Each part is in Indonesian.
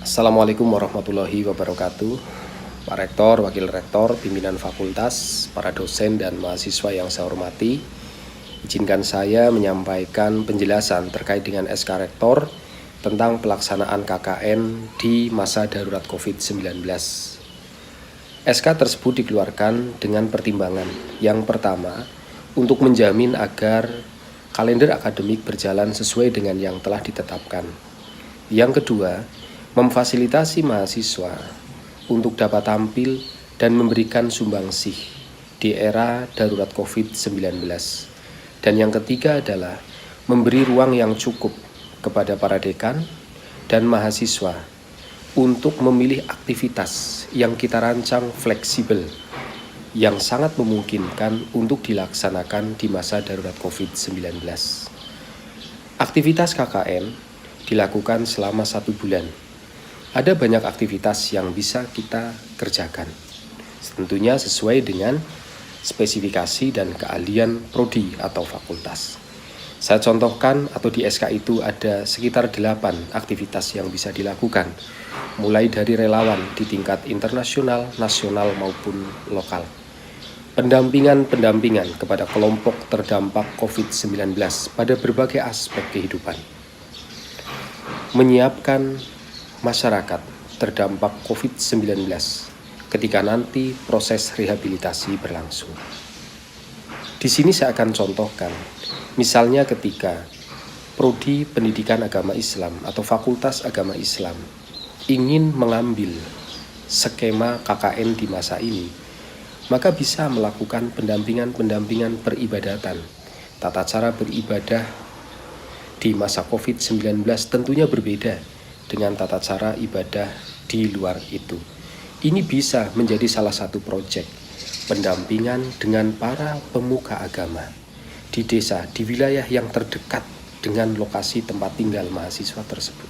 Assalamualaikum warahmatullahi wabarakatuh. Pak Rektor, Wakil Rektor, pimpinan fakultas, para dosen dan mahasiswa yang saya hormati, izinkan saya menyampaikan penjelasan terkait dengan SK Rektor tentang pelaksanaan KKN di masa darurat COVID-19. SK tersebut dikeluarkan dengan pertimbangan yang pertama, untuk menjamin agar kalender akademik berjalan sesuai dengan yang telah ditetapkan. Yang kedua, memfasilitasi mahasiswa untuk dapat tampil dan memberikan sumbangsih di era darurat COVID-19. Dan yang ketiga adalah memberi ruang yang cukup kepada para dekan dan mahasiswa untuk memilih aktivitas yang kita rancang fleksibel yang sangat memungkinkan untuk dilaksanakan di masa darurat COVID-19. Aktivitas KKN dilakukan selama 1 bulan. Ada banyak aktivitas yang bisa kita kerjakan, tentunya sesuai dengan spesifikasi dan keahlian prodi atau fakultas. Saya contohkan atau di SK itu ada sekitar 8 aktivitas yang bisa dilakukan, mulai dari relawan di tingkat internasional, nasional maupun lokal. Pendampingan kepada kelompok terdampak COVID-19 pada berbagai aspek kehidupan. Menyiapkan masyarakat terdampak COVID-19 ketika nanti proses rehabilitasi berlangsung. Di sini saya akan contohkan, misalnya ketika Prodi Pendidikan Agama Islam atau Fakultas Agama Islam ingin mengambil skema KKN di masa ini, maka bisa melakukan pendampingan peribadatan. Tata cara beribadah di masa COVID-19 tentunya berbeda dengan tata cara ibadah di luar itu. Ini bisa menjadi salah satu proyek pendampingan dengan para pemuka agama di desa, di wilayah yang terdekat dengan lokasi tempat tinggal mahasiswa tersebut.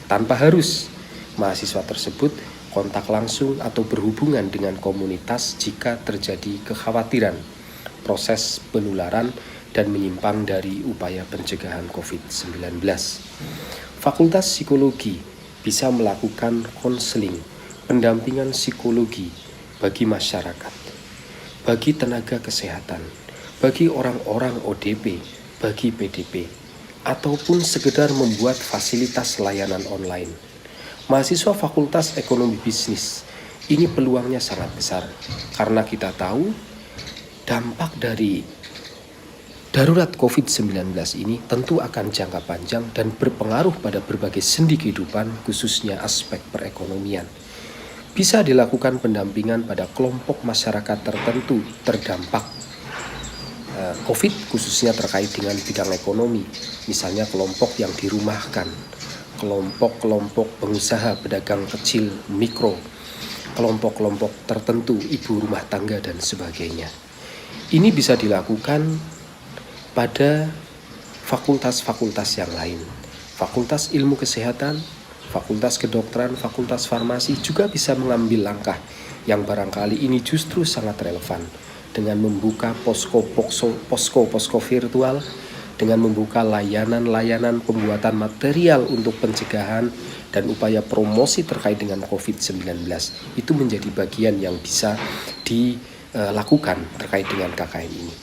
Tanpa harus mahasiswa tersebut kontak langsung atau berhubungan dengan komunitas jika terjadi kekhawatiran proses penularan dan menyimpang dari upaya pencegahan COVID-19. Fakultas Psikologi bisa melakukan konseling, pendampingan psikologi bagi masyarakat, bagi tenaga kesehatan, bagi orang-orang ODP, bagi PDP, ataupun sekedar membuat fasilitas layanan online. Mahasiswa Fakultas Ekonomi Bisnis, ini peluangnya sangat besar karena kita tahu dampak dari darurat COVID-19 ini tentu akan jangka panjang dan berpengaruh pada berbagai sendi kehidupan, khususnya aspek perekonomian. Bisa dilakukan pendampingan pada kelompok masyarakat tertentu terdampak COVID, khususnya terkait dengan bidang ekonomi, misalnya kelompok yang dirumahkan, kelompok-kelompok pengusaha pedagang kecil, mikro, kelompok-kelompok tertentu, ibu rumah tangga, dan sebagainya. Ini bisa dilakukan pada fakultas-fakultas yang lain. Fakultas Ilmu Kesehatan, Fakultas Kedokteran, Fakultas Farmasi juga bisa mengambil langkah yang barangkali ini justru sangat relevan dengan membuka posko virtual, dengan membuka layanan-layanan pembuatan material untuk pencegahan dan upaya promosi terkait dengan COVID-19. Itu menjadi bagian yang bisa dilakukan terkait dengan KKN ini.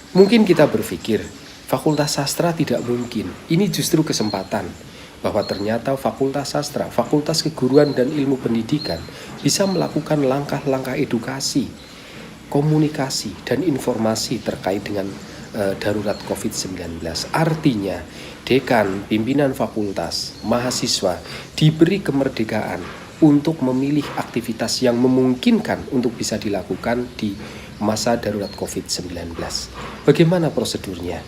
Mungkin kita berpikir, Fakultas Sastra tidak mungkin. Ini justru kesempatan bahwa ternyata Fakultas Sastra, Fakultas Keguruan dan Ilmu Pendidikan bisa melakukan langkah-langkah edukasi, komunikasi, dan informasi terkait dengan darurat COVID-19. Artinya, dekan, pimpinan fakultas, mahasiswa diberi kemerdekaan untuk memilih aktivitas yang memungkinkan untuk bisa dilakukan di masa darurat COVID-19. Bagaimana prosedurnya?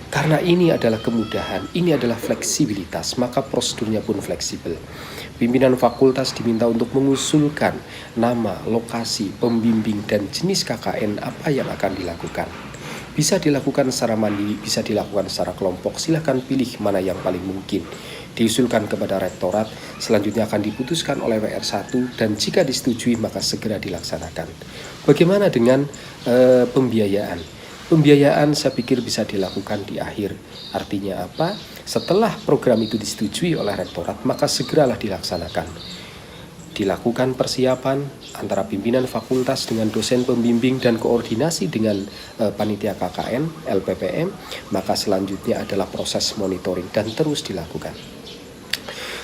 Karena ini adalah kemudahan, ini adalah fleksibilitas, maka prosedurnya pun fleksibel. Pimpinan fakultas diminta untuk mengusulkan nama, lokasi, pembimbing, dan jenis KKN apa yang akan dilakukan. Bisa dilakukan secara mandiri, bisa dilakukan secara kelompok, silahkan pilih mana yang paling mungkin. Diusulkan kepada rektorat, selanjutnya akan diputuskan oleh WR1 dan jika disetujui maka segera dilaksanakan. Bagaimana dengan pembiayaan? Pembiayaan saya pikir bisa dilakukan di akhir. Artinya apa? Setelah program itu disetujui oleh rektorat, maka segeralah dilaksanakan. Dilakukan persiapan antara pimpinan fakultas dengan dosen pembimbing dan koordinasi dengan panitia KKN, LPPM, maka selanjutnya adalah proses monitoring dan terus dilakukan.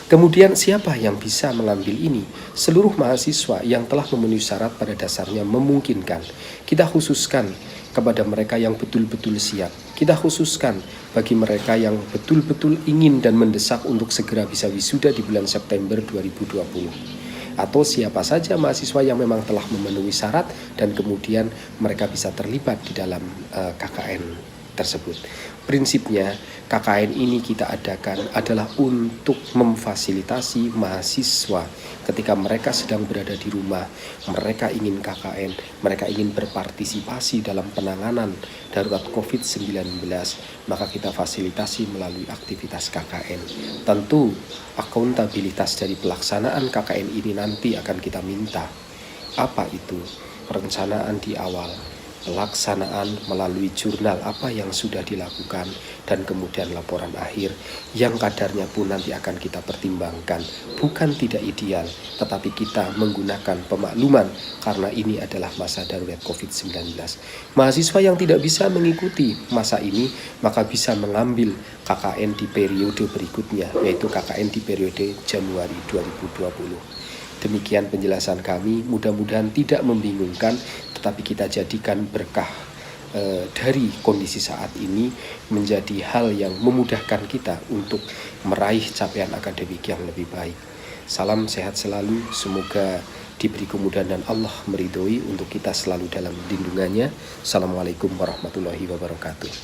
Kemudian siapa yang bisa mengambil ini? Seluruh mahasiswa yang telah memenuhi syarat pada dasarnya memungkinkan. Kita khususkan kepada mereka yang betul-betul siap. Kita khususkan bagi mereka yang betul-betul ingin dan mendesak untuk segera bisa wisuda di bulan September 2020. Atau siapa saja mahasiswa yang memang telah memenuhi syarat dan kemudian mereka bisa terlibat di dalam KKN tersebut. Prinsipnya KKN ini kita adakan adalah untuk memfasilitasi mahasiswa ketika mereka sedang berada di rumah, mereka ingin KKN, mereka ingin berpartisipasi dalam penanganan darurat COVID-19, maka kita fasilitasi melalui aktivitas KKN. Tentu akuntabilitas dari pelaksanaan KKN ini nanti akan kita minta. Apa itu? Perencanaan di awal, pelaksanaan melalui jurnal apa yang sudah dilakukan, dan kemudian laporan akhir yang kadarnya pun nanti akan kita pertimbangkan. Bukan tidak ideal, tetapi kita menggunakan pemakluman karena ini adalah masa darurat COVID-19. Mahasiswa yang tidak bisa mengikuti masa ini maka bisa mengambil KKN di periode berikutnya, yaitu KKN di periode Januari 2020. Demikian penjelasan kami, mudah-mudahan tidak membingungkan, tetapi kita jadikan berkah dari kondisi saat ini menjadi hal yang memudahkan kita untuk meraih capaian akademik yang lebih baik. Salam sehat selalu, semoga diberi kemudahan dan Allah meridhoi untuk kita selalu dalam lindungannya. Assalamualaikum warahmatullahi wabarakatuh.